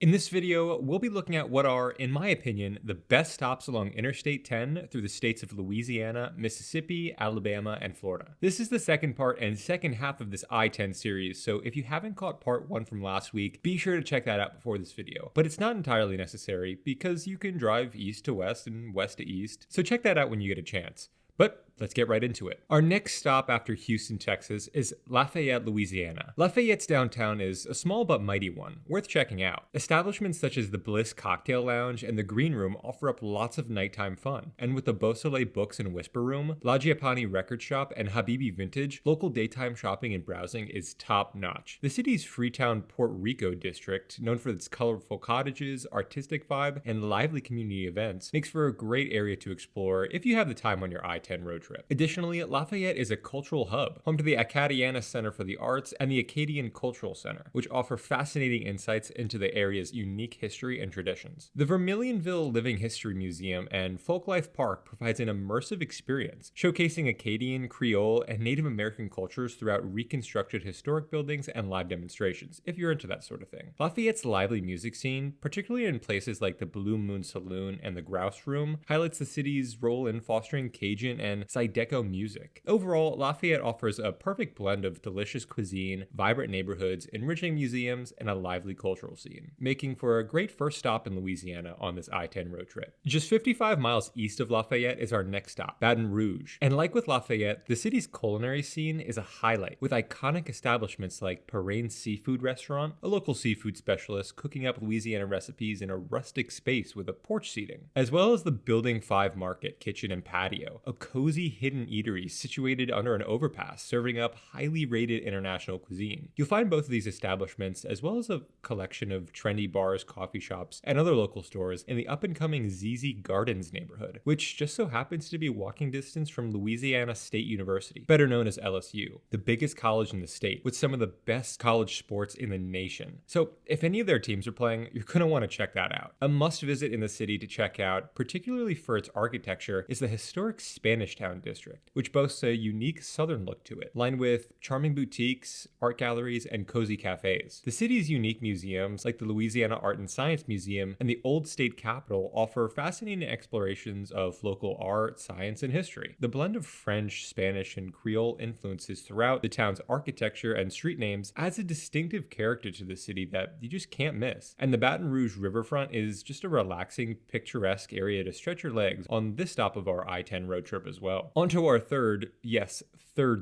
In this video, we'll be looking at what are, in my opinion, the best stops along Interstate 10 through the states of Louisiana, Mississippi, Alabama, and Florida. This is the second part and second half of this I-10 series, so if you haven't caught part 1 from last week, be sure to check that out before this video. But it's not entirely necessary, because you can drive east to west and west to east, so check that out when you get a chance. But let's get right into it. Our next stop after Houston, Texas is Lafayette, Louisiana. Lafayette's downtown is a small but mighty one, worth checking out. Establishments such as the Bliss Cocktail Lounge and the Green Room offer up lots of nighttime fun. And with the Beausoleil Books and Whisper Room, La Giapani Record Shop, and Habibi Vintage, local daytime shopping and browsing is top notch. The city's Freetown Puerto Rico district, known for its colorful cottages, artistic vibe, and lively community events, makes for a great area to explore if you have the time on your I-10 road trip. Additionally, Lafayette is a cultural hub, home to the Acadiana Center for the Arts and the Acadian Cultural Center, which offer fascinating insights into the area's unique history and traditions. The Vermilionville Living History Museum and Folklife Park provides an immersive experience, showcasing Acadian, Creole, and Native American cultures throughout reconstructed historic buildings and live demonstrations, if you're into that sort of thing. Lafayette's lively music scene, particularly in places like the Blue Moon Saloon and the Grouse Room, highlights the city's role in fostering Cajun and Zydeco music. Overall, Lafayette offers a perfect blend of delicious cuisine, vibrant neighborhoods, enriching museums, and a lively cultural scene, making for a great first stop in Louisiana on this I-10 road trip. Just 55 miles east of Lafayette is our next stop, Baton Rouge. And like with Lafayette, the city's culinary scene is a highlight, with iconic establishments like Parain Seafood Restaurant, a local seafood specialist cooking up Louisiana recipes in a rustic space with a porch seating, as well as the Building 5 Market, Kitchen, and Patio, a cozy hidden eatery situated under an overpass serving up highly rated international cuisine. You'll find both of these establishments, as well as a collection of trendy bars, coffee shops, and other local stores in the up-and-coming ZZ Gardens neighborhood, which just so happens to be walking distance from Louisiana State University, better known as LSU, the biggest college in the state, with some of the best college sports in the nation. So if any of their teams are playing, you're going to want to check that out. A must-visit in the city to check out, particularly for its architecture, is the historic Spanish Town district, which boasts a unique southern look to it, lined with charming boutiques, art galleries, and cozy cafes. The city's unique museums, like the Louisiana Art and Science Museum and the Old State Capitol, offer fascinating explorations of local art, science, and history. The blend of French, Spanish, and Creole influences throughout the town's architecture and street names adds a distinctive character to the city that you just can't miss. And the Baton Rouge riverfront is just a relaxing, picturesque area to stretch your legs on this stop of our I-10 road trip as well. On to our third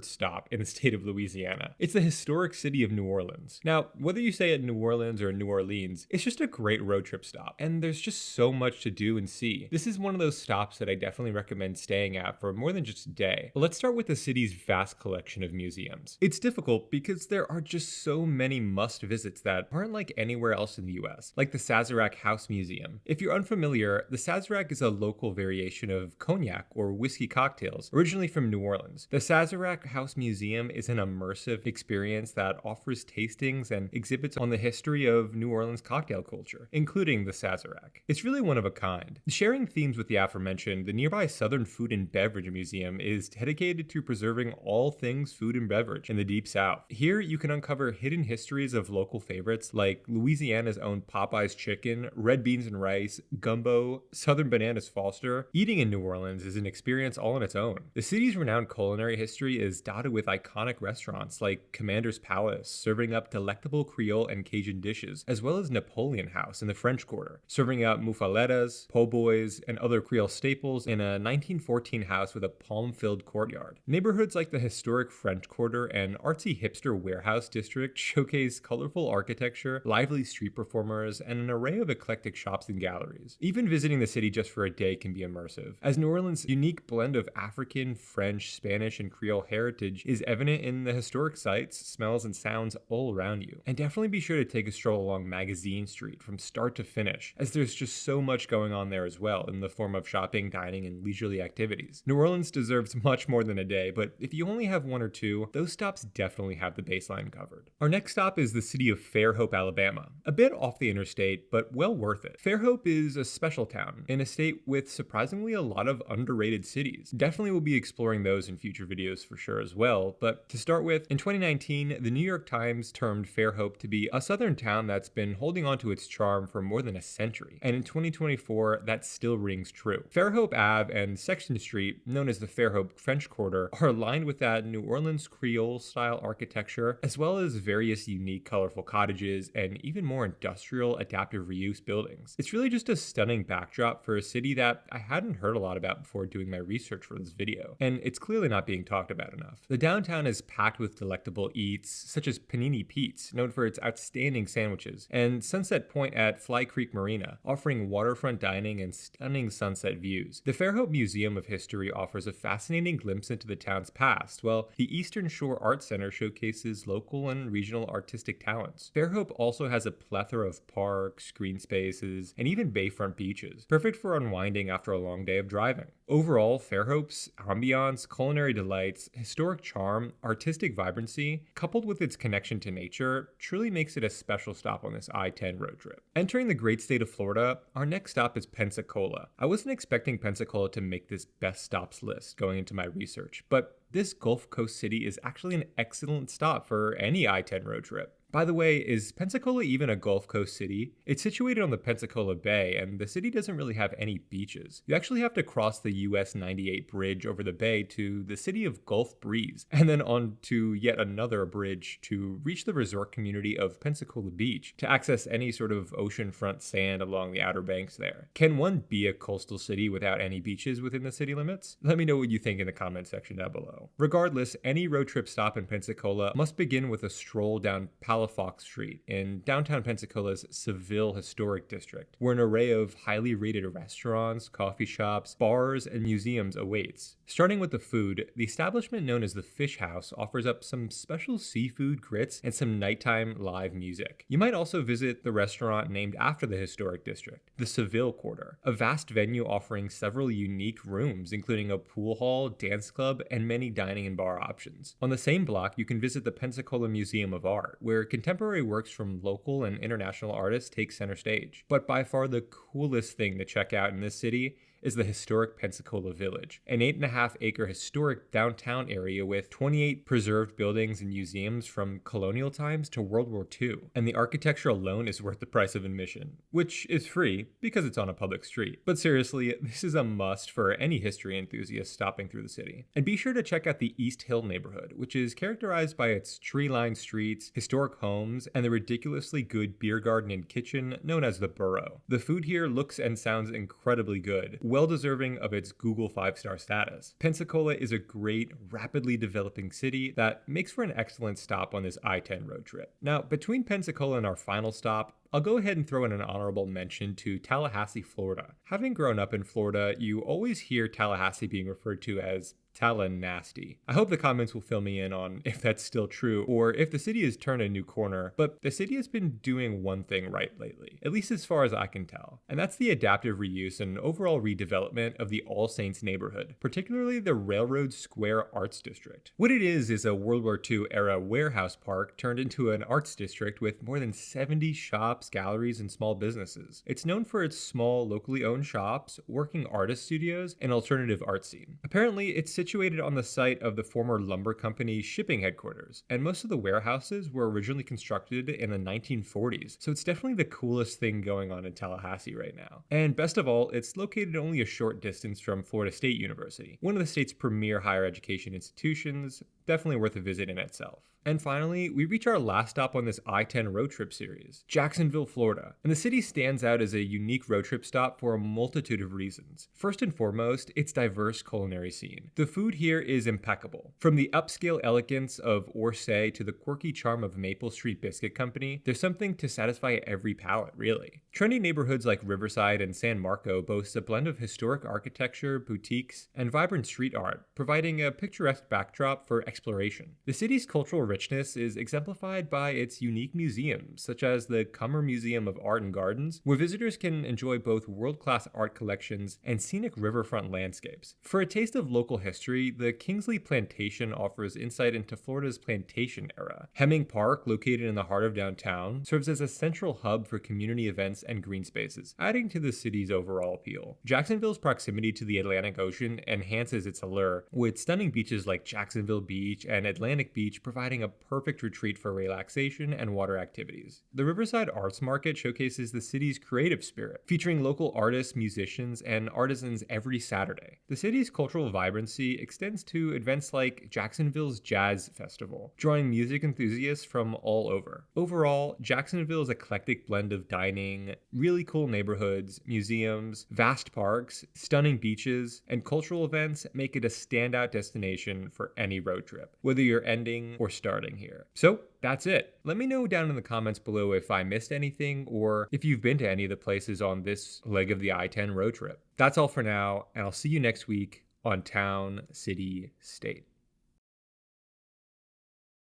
stop in the state of Louisiana. It's the historic city of New Orleans. Now, whether you say it New Orleans or New Orleans, it's just a great road trip stop, and there's just so much to do and see. This is one of those stops that I definitely recommend staying at for more than just a day. But let's start with the city's vast collection of museums. It's difficult because there are just so many must visits that aren't like anywhere else in the US, like the Sazerac House Museum. If you're unfamiliar, the Sazerac is a local variation of cognac or whiskey cocktails, originally from New Orleans. The Sazerac House Museum is an immersive experience that offers tastings and exhibits on the history of New Orleans cocktail culture, including the Sazerac. It's really one of a kind. Sharing themes with the aforementioned, the nearby Southern Food and Beverage Museum is dedicated to preserving all things food and beverage in the Deep South. Here, you can uncover hidden histories of local favorites like Louisiana's own Popeye's chicken, red beans and rice, gumbo, Southern Bananas Foster. Eating in New Orleans is an experience all on its own. The city's renowned culinary history is dotted with iconic restaurants like Commander's Palace, serving up delectable Creole and Cajun dishes, as well as Napoleon House in the French Quarter, serving up moufaletas, po' boys, and other Creole staples in a 1914 house with a palm-filled courtyard. Neighborhoods like the historic French Quarter and artsy hipster warehouse district showcase colorful architecture, lively street performers, and an array of eclectic shops and galleries. Even visiting the city just for a day can be immersive, as New Orleans' unique blend of African, French, Spanish, and Creole heritage is evident in the historic sights, smells, and sounds all around you. And definitely be sure to take a stroll along Magazine Street from start to finish, as there's just so much going on there as well in the form of shopping, dining, and leisurely activities. New Orleans deserves much more than a day, but if you only have one or two, those stops definitely have the baseline covered. Our next stop is the city of Fairhope, Alabama. A bit off the interstate, but well worth it. Fairhope is a special town in a state with surprisingly a lot of underrated cities. Definitely will be exploring those in future videos for sure as well. But to start with, in 2019, the New York Times termed Fairhope to be a southern town that's been holding on to its charm for more than a century. And in 2024, that still rings true. Fairhope Ave and Section Street, known as the Fairhope French Quarter, are aligned with that New Orleans Creole-style architecture, as well as various unique, colorful cottages and even more industrial adaptive reuse buildings. It's really just a stunning backdrop for a city that I hadn't heard a lot about before doing my research for this video, and it's clearly not being talked about enough. The downtown is packed with delectable eats, such as Panini Pete's, known for its outstanding sandwiches, and Sunset Point at Fly Creek Marina, offering waterfront dining and stunning sunset views. The Fairhope Museum of History offers a fascinating glimpse into the town's past, while the Eastern Shore Art Center showcases local and regional artistic talents. Fairhope also has a plethora of parks, green spaces, and even bayfront beaches, perfect for unwinding after a long day of driving. Overall, Fairhope's ambiance, culinary delights, historic charm, artistic vibrancy, coupled with its connection to nature, truly makes it a special stop on this I-10 road trip. Entering the great state of Florida, our next stop is Pensacola. I wasn't expecting Pensacola to make this best stops list going into my research, but this Gulf Coast city is actually an excellent stop for any I-10 road trip. By the way, is Pensacola even a Gulf Coast city? It's situated on the Pensacola Bay, and the city doesn't really have any beaches. You actually have to cross the US 98 bridge over the bay to the city of Gulf Breeze, and then on to yet another bridge to reach the resort community of Pensacola Beach to access any sort of oceanfront sand along the Outer Banks there. Can one be a coastal city without any beaches within the city limits? Let me know what you think in the comment section down below. Regardless, any road trip stop in Pensacola must begin with a stroll down Palafox Street in downtown Pensacola's Seville Historic District, where an array of highly rated restaurants, coffee shops, bars, and museums awaits. Starting with the food, the establishment known as the Fish House offers up some special seafood grits and some nighttime live music. You might also visit the restaurant named after the historic district, the Seville Quarter, a vast venue offering several unique rooms, including a pool hall, dance club, and many dining and bar options. On the same block, you can visit the Pensacola Museum of Art, where contemporary works from local and international artists take center stage. But by far the coolest thing to check out in this city is the historic Pensacola Village, an 8.5-acre historic downtown area with 28 preserved buildings and museums from colonial times to World War II. And the architecture alone is worth the price of admission, which is free because it's on a public street. But seriously, this is a must for any history enthusiast stopping through the city. And be sure to check out the East Hill neighborhood, which is characterized by its tree-lined streets, historic homes, and the ridiculously good beer garden and kitchen known as the Burrow. The food here looks and sounds incredibly good, well deserving of its Google 5-star status. Pensacola is a great, rapidly developing city that makes for an excellent stop on this I-10 road trip. Now, between Pensacola and our final stop, I'll go ahead and throw in an honorable mention to Tallahassee, Florida. Having grown up in Florida, you always hear Tallahassee being referred to as Talla-nasty. I hope the comments will fill me in on if that's still true or if the city has turned a new corner, but the city has been doing one thing right lately, at least as far as I can tell, and that's the adaptive reuse and overall redevelopment of the All Saints neighborhood, particularly the Railroad Square Arts District. What it is a World War II era warehouse park turned into an arts district with more than 70 shops, galleries, and small businesses. It's known for its small, locally owned shops, working artist studios, and alternative art scene. Apparently, it's situated on the site of the former lumber company's shipping headquarters, and most of the warehouses were originally constructed in the 1940s, so it's definitely the coolest thing going on in Tallahassee right now. And best of all, it's located only a short distance from Florida State University, one of the state's premier higher education institutions, definitely worth a visit in itself. And finally, we reach our last stop on this I-10 road trip series, Jacksonville, Florida. And the city stands out as a unique road trip stop for a multitude of reasons. First and foremost, its diverse culinary scene. The food here is impeccable. From the upscale elegance of Orsay to the quirky charm of Maple Street Biscuit Company, there's something to satisfy every palate, really. Trendy neighborhoods like Riverside and San Marco boast a blend of historic architecture, boutiques, and vibrant street art, providing a picturesque backdrop for exploration. The city's cultural richness is exemplified by its unique museums, such as the Kummer Museum of Art and Gardens, where visitors can enjoy both world-class art collections and scenic riverfront landscapes. For a taste of local history, the Kingsley Plantation offers insight into Florida's plantation era. Hemming Park, located in the heart of downtown, serves as a central hub for community events and green spaces, adding to the city's overall appeal. Jacksonville's proximity to the Atlantic Ocean enhances its allure, with stunning beaches like Jacksonville Beach and Atlantic Beach providing a perfect retreat for relaxation and water activities. The Riverside Arts Market showcases the city's creative spirit, featuring local artists, musicians, and artisans every Saturday. The city's cultural vibrancy extends to events like Jacksonville's Jazz Festival, drawing music enthusiasts from all over. Overall, Jacksonville's eclectic blend of dining, really cool neighborhoods, museums, vast parks, stunning beaches, and cultural events make it a standout destination for any road trip, whether you're ending or starting here. So that's it. Let me know down in the comments below if I missed anything or if you've been to any of the places on this leg of the I-10 road trip. That's all for now, and I'll see you next week on Town, City, State.